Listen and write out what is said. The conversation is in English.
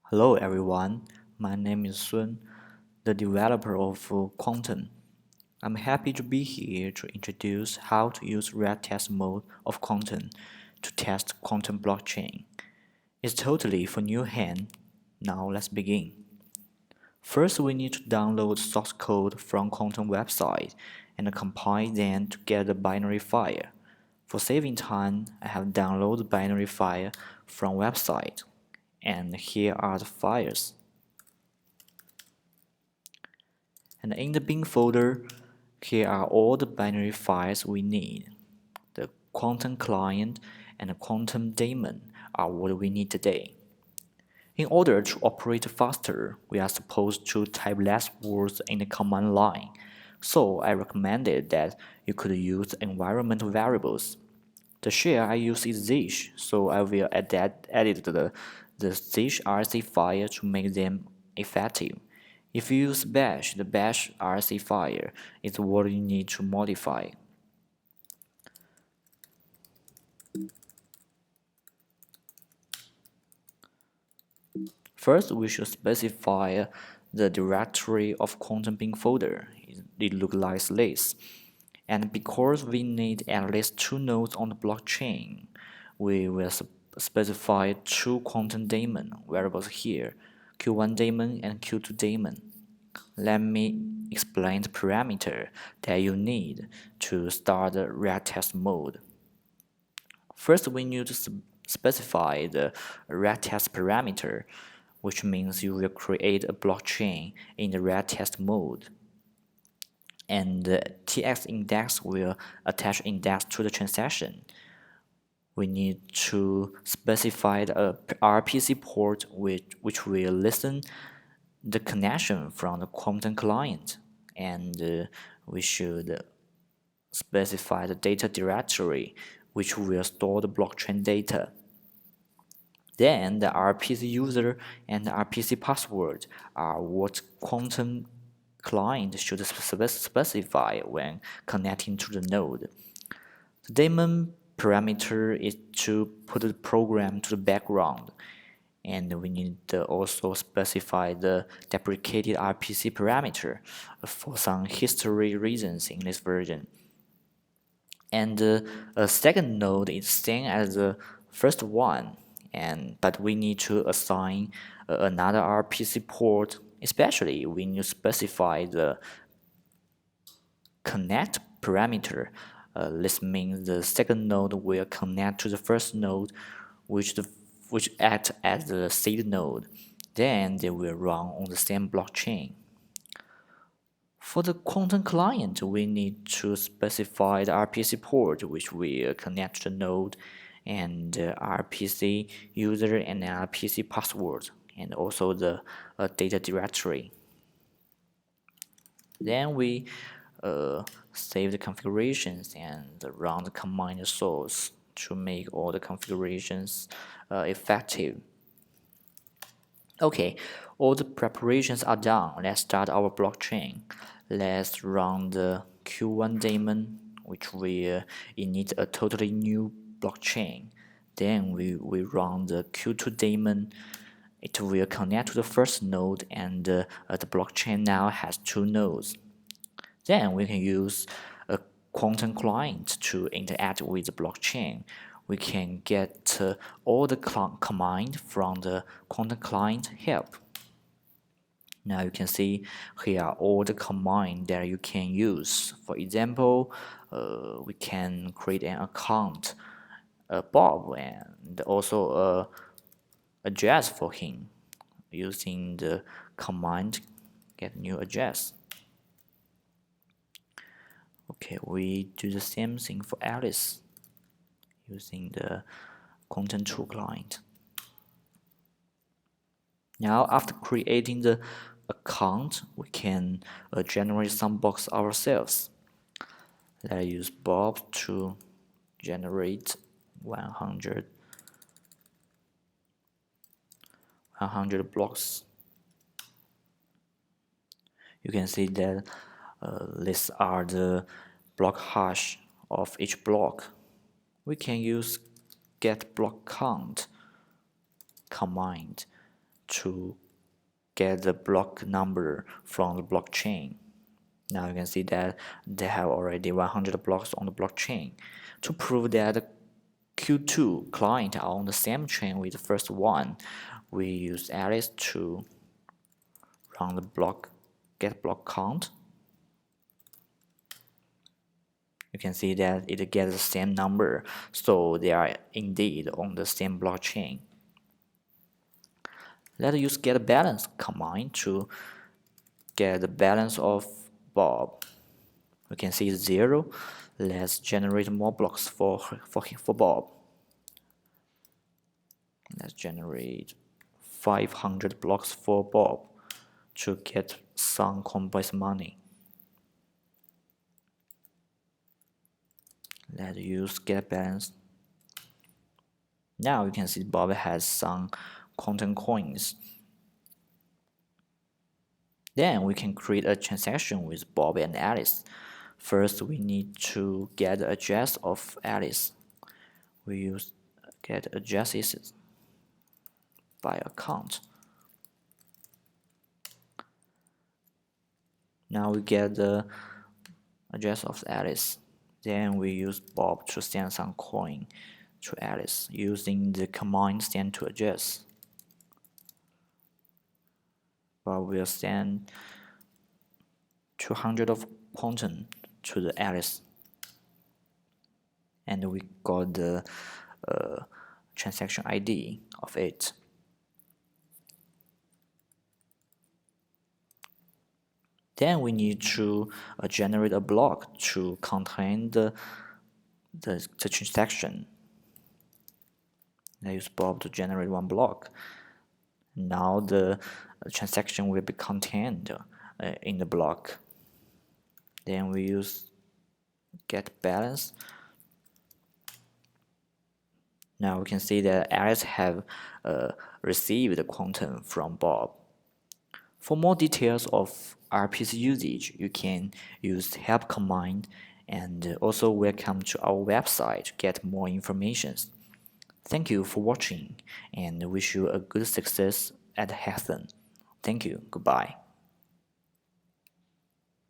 Hello everyone, my name is Sun, the developer of Qtum. I'm happy to be here to introduce how to use red test mode of Qtum to test quantum blockchain. It's totally for new hand. Now let's begin. First we need to download source code from Qtum website and compile them to get the binary file. For saving time, I have downloaded the binary file from website. And here are the files. And in the bin folder, here are all the binary files we need. The Qtum client and the Qtum daemon are what we need today. In order to operate faster, we are supposed to type less words in the command line. So I recommended that you could use environment variables. The shell I use is Zish, so I will edit the Zish RC file to make them effective. If you use bash, the bash RC file is what you need to modify. First, we should specify the directory of Qtum bin folder. It looks like this. And because we need at least two nodes on the blockchain, we will specify two Qtum daemon variables here, Q1 daemon and Q2 daemon. Let me explain the parameter that you need to start the red test mode. First, we need to specify the red test parameter, which means you will create a blockchain in the red test mode. And the TX index will attach index to the transaction. We need to specify the RPC port which will listen the connection from the Qtum client, and we should specify the data directory which will store the blockchain data. Then the RPC user and the RPC password are what Qtum client should specify when connecting to the node. The daemon parameter is to put the program to the background, and we need to also specify the deprecated RPC parameter for some history reasons in this version. And a second node is same as the first one, but we need to assign another RPC port. Especially we need to specify the connect parameter. This means the second node will connect to the first node, which acts as the seed node. Then they will run on the same blockchain. For the Qtum client, we need to specify the RPC port which will connect to the node, and the RPC user and the RPC password, and also the data directory. Then we save the configurations and run the command source to make all the configurations effective. Okay, all the preparations are done. Let's start our blockchain. Let's run the Q1 daemon, which will init a totally new blockchain. Then we run the Q2 daemon. It will connect to the first node, and the blockchain now has two nodes. Then we can use a Qtum client to interact with the blockchain. We can get all the command from the Qtum client help. Now you can see here are all the commands that you can use. For example, we can create an account, Bob, and also a address for him using the command get new address. Okay, we do the same thing for Alice using the Qtum 2 client. Now, after creating the account, we can generate some box ourselves. Let's use Bob to generate 100 blocks. You can see that these are the block hash of each block. We can use get block count command to get the block number from the blockchain. Now you can see that they have already 100 blocks on the blockchain. To prove that the Q2 client are on the same chain with the first one, we use Alice to run the get block count. You can see that it gets the same number, so they are indeed on the same blockchain. Let's use get balance command to get the balance of Bob. We can see 0. Let's generate more blocks for Bob. Let's generate 500 blocks for Bob to get some Coinbase money. Let's use get balance. Now you can see Bob has some Qtum coins. Then we can create a transaction with Bob and Alice. First, we need to get the address of Alice. We use get addresses by account. Now we get the address of Alice. Then we use Bob to send some coin to Alice using the command send to address. Bob will send 200 of Qtum to the Alice, and we got the transaction ID of it. Then we need to generate a block to contain the transaction. I use Bob to generate one block. Now the transaction will be contained in the block. Then we use get balance. Now we can see that Alice have received the Qtum from Bob. For more details of RPC usage, you can use help command, and also welcome to our website to get more information. Thank you for watching and wish you a good success at hackathon. Thank you. Goodbye.